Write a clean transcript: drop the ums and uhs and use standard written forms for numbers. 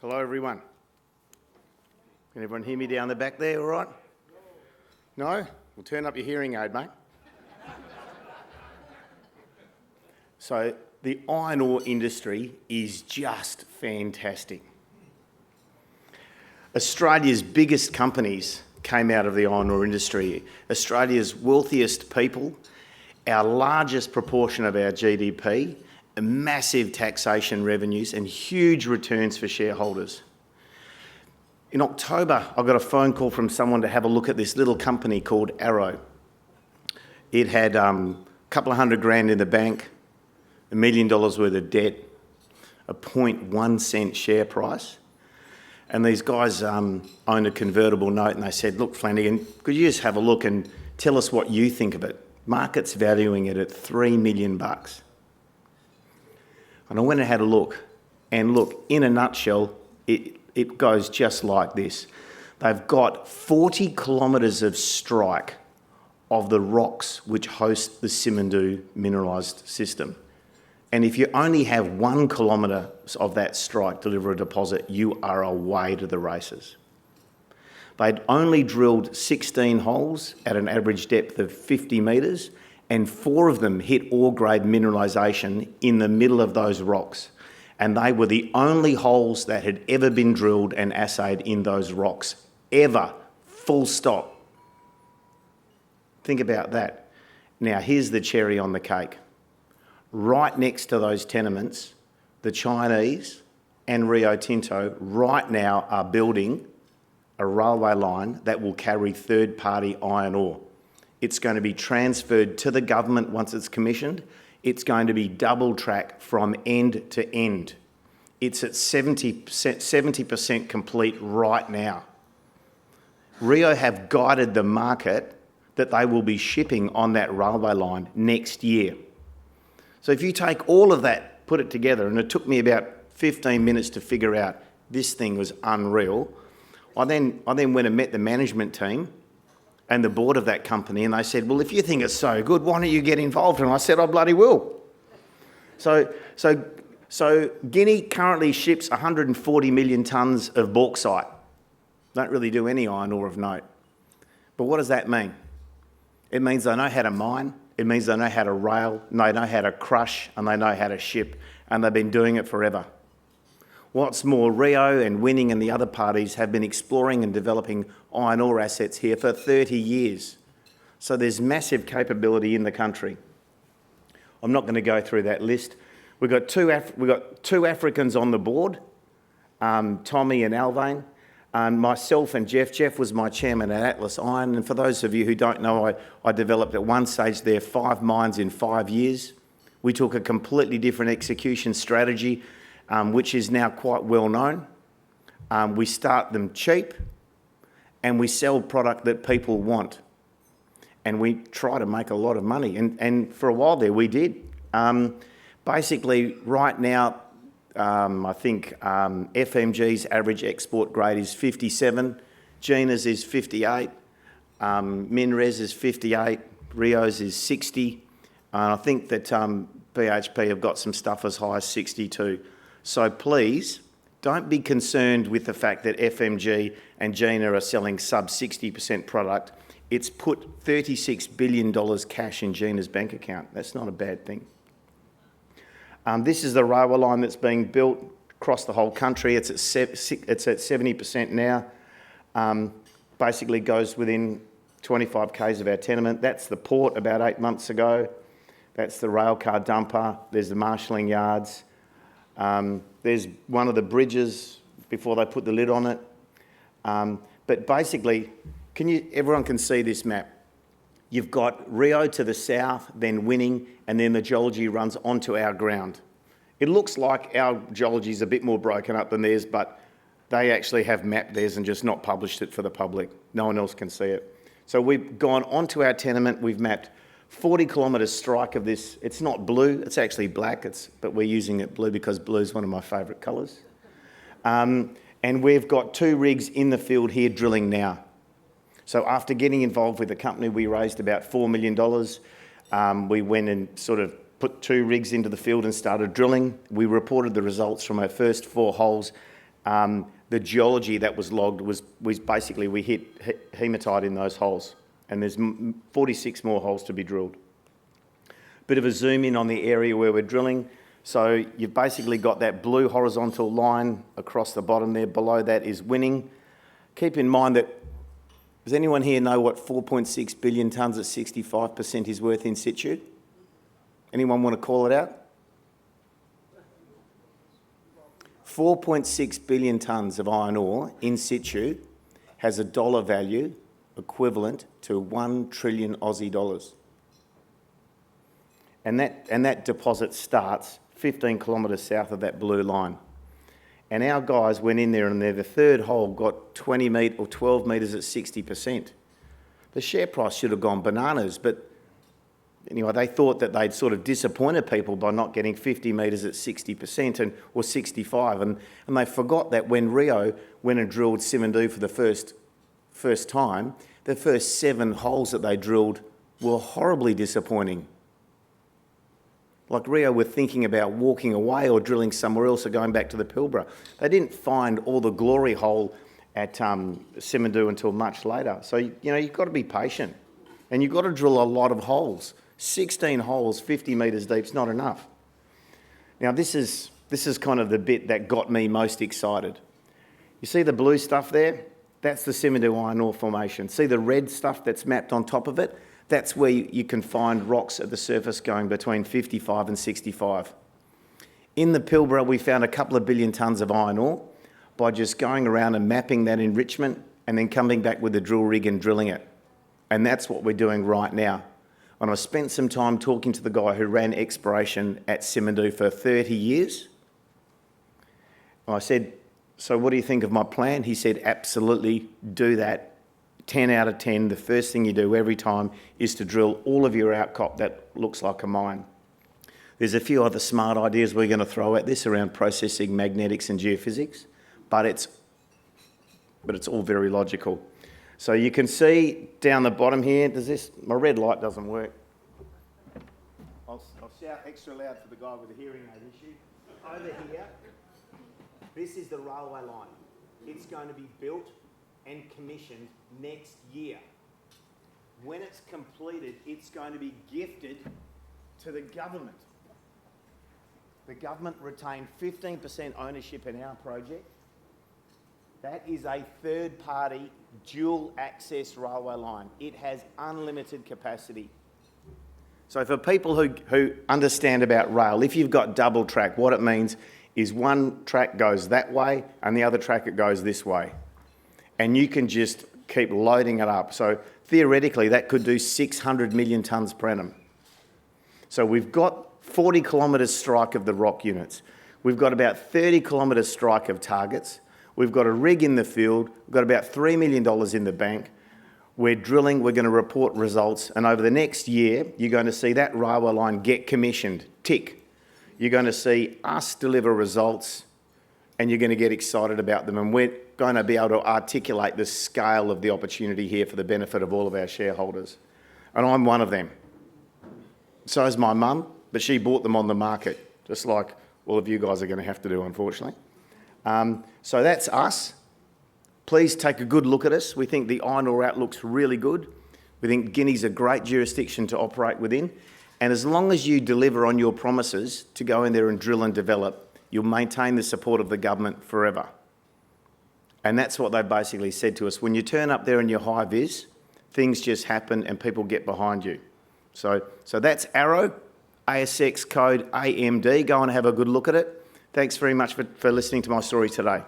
Hello everyone. Can everyone hear me down the back there, all right? No? Well, turn up your hearing aid, mate. So the iron ore industry is just fantastic. Australia's biggest companies came out of the iron ore industry. Australia's wealthiest people, our largest proportion of our GDP, massive taxation revenues and huge returns for shareholders. In October, I got a phone call from someone to have a look at this little company called Arrow. It had a couple of $100,000 in the bank, $1 million worth of debt, a 0.1 cent share price. And these guys owned a convertible note and they said, look, Flanagan, could you just have a look and tell us what you think of it? Market's valuing it at $3 million. And I went and had a look, and look, in a nutshell, it goes just like this. They've got 40 kilometres of strike of the rocks which host the Simandou mineralised system. And if you only have 1 kilometre of that strike to deliver a deposit, you are away to the races. They'd only drilled 16 holes at an average depth of 50 metres, and 4 of them hit ore-grade mineralisation in the middle of those rocks. And they were the only holes that had ever been drilled and assayed in those rocks, ever, full stop. Think about that. Now, here's the cherry on the cake. Right next to those tenements, the Chinese and Rio Tinto right now are building a railway line that will carry third-party iron ore. It's going to be transferred to the government once it's commissioned. It's going to be double track from end to end. It's at 70% complete right now. Rio have guided the market that they will be shipping on that railway line next year. So if you take all of that, put it together, and it took me about 15 minutes to figure out this thing was unreal, I then went and met the management team and the board of that company, and they said, well, if you think it's so good, why don't you get involved? And I said, I bloody will. So Guinea currently ships 140 million tonnes of bauxite. Don't really do any iron ore of note. But what does that mean? It means they know how to mine, it means they know how to rail, they know how to crush, and they know how to ship, and they've been doing it forever. What's more, Rio and Winning and the other parties have been exploring and developing iron ore assets here for 30 years. So there's massive capability in the country. I'm not going to go through that list. We've got two Africans on the board, Tommy and Alvain, myself and Jeff. Jeff was my chairman at Atlas Iron, and for those of you who don't know, I developed at one stage there 5 mines in 5 years. We took a completely different execution strategy, which is now quite well known. We start them cheap and we sell product that people want. And we try to make a lot of money. And for a while there, we did. Basically, right now, I think FMG's average export grade is 57, Gina's is 58, Minres is 58, Rio's is 60. I think that BHP have got some stuff as high as 62. So please, don't be concerned with the fact that FMG and Gina are selling sub 60% product. It's put $36 billion cash in Gina's bank account. That's not a bad thing. This is the railway line that's being built across the whole country. It's at 70% now. Basically goes within 25 k's of our tenement. That's the port about 8 months ago. That's the rail car dumper. There's the marshalling yards. There's one of the bridges before they put the lid on it. But basically, everyone can see this map. You've got Rio to the south, then Winning, and then the geology runs onto our ground. It looks like our geology is a bit more broken up than theirs, but they actually have mapped theirs and just not published it for the public. No one else can see it. So we've gone onto our tenement, we've mapped 40 kilometres strike of this. It's not blue, it's actually black, but we're using it blue because blue is one of my favourite colours. And we've got 2 rigs in the field here drilling now. So after getting involved with the company, we raised about $4 million. We went and sort of put 2 rigs into the field and started drilling. We reported the results from our first 4 holes the geology that was logged was basically we hit hematite in those holes, and there's 46 more holes to be drilled. Bit of a zoom in on the area where we're drilling. So you've basically got that blue horizontal line across the bottom there. Below that is winning. Keep in mind that, does anyone here know what 4.6 billion tonnes at 65% is worth in situ? Anyone want to call it out? 4.6 billion tonnes of iron ore in situ has a dollar value equivalent to 1 trillion Aussie dollars. And that deposit starts 15 kilometres south of that blue line. And our guys went in there, and the third hole got 20 metres or 12 metres at 60%. The share price should have gone bananas, but anyway, they thought that they'd sort of disappointed people by not getting 50 metres at 60% or 65, and they forgot that when Rio went and drilled Simandou for the first time, the first 7 holes that they drilled were horribly disappointing. Like Rio were thinking about walking away or drilling somewhere else or going back to the Pilbara. They didn't find all the glory hole at Simandou until much later. So, you've got to be patient, and you've got to drill a lot of holes. 16 holes, 50 metres deep is not enough. Now, this is kind of the bit that got me most excited. You see the blue stuff there? That's the Simandou iron ore formation. See the red stuff that's mapped on top of it? That's where you can find rocks at the surface going between 55 and 65. In the Pilbara, we found a couple of billion tonnes of iron ore by just going around and mapping that enrichment and then coming back with a drill rig and drilling it. And that's what we're doing right now. And I spent some time talking to the guy who ran exploration at Simandou for 30 years. And I said, so what do you think of my plan? He said, absolutely do that. 10 out of 10, the first thing you do every time is to drill all of your outcrop that looks like a mine. There's a few other smart ideas we're going to throw at this around processing magnetics and geophysics, but it's all very logical. So you can see down the bottom here, my red light doesn't work. I'll shout extra loud for the guy with the hearing aid issue. Over here, this is the railway line. It's going to be built and commissioned next year. When it's completed, it's going to be gifted to the government. The government retained 15% ownership in our project. That is a third-party dual access railway line. It has unlimited capacity. So for people who understand about rail, if you've got double track, what it means is one track goes that way and the other track it goes this way. And you can just keep loading it up. So theoretically, that could do 600 million tonnes per annum. So we've got 40 kilometres strike of the rock units. We've got about 30 kilometres strike of targets. We've got a rig in the field. We've got about $3 million in the bank. We're drilling. We're going to report results. And over the next year, you're going to see that railway line get commissioned. Tick. You're going to see us deliver results, and you're going to get excited about them. And we're going to be able to articulate the scale of the opportunity here for the benefit of all of our shareholders. And I'm one of them. So is my mum, but she bought them on the market, just like all of you guys are going to have to do, unfortunately. So that's us. Please take a good look at us. We think the iron ore outlook's really good. We think Guinea's a great jurisdiction to operate within. And as long as you deliver on your promises to go in there and drill and develop, you'll maintain the support of the government forever. And that's what they basically said to us. When you turn up there in your high vis, things just happen and people get behind you. So that's Arrow, ASX code AMD. Go and have a good look at it. Thanks very much for listening to my story today.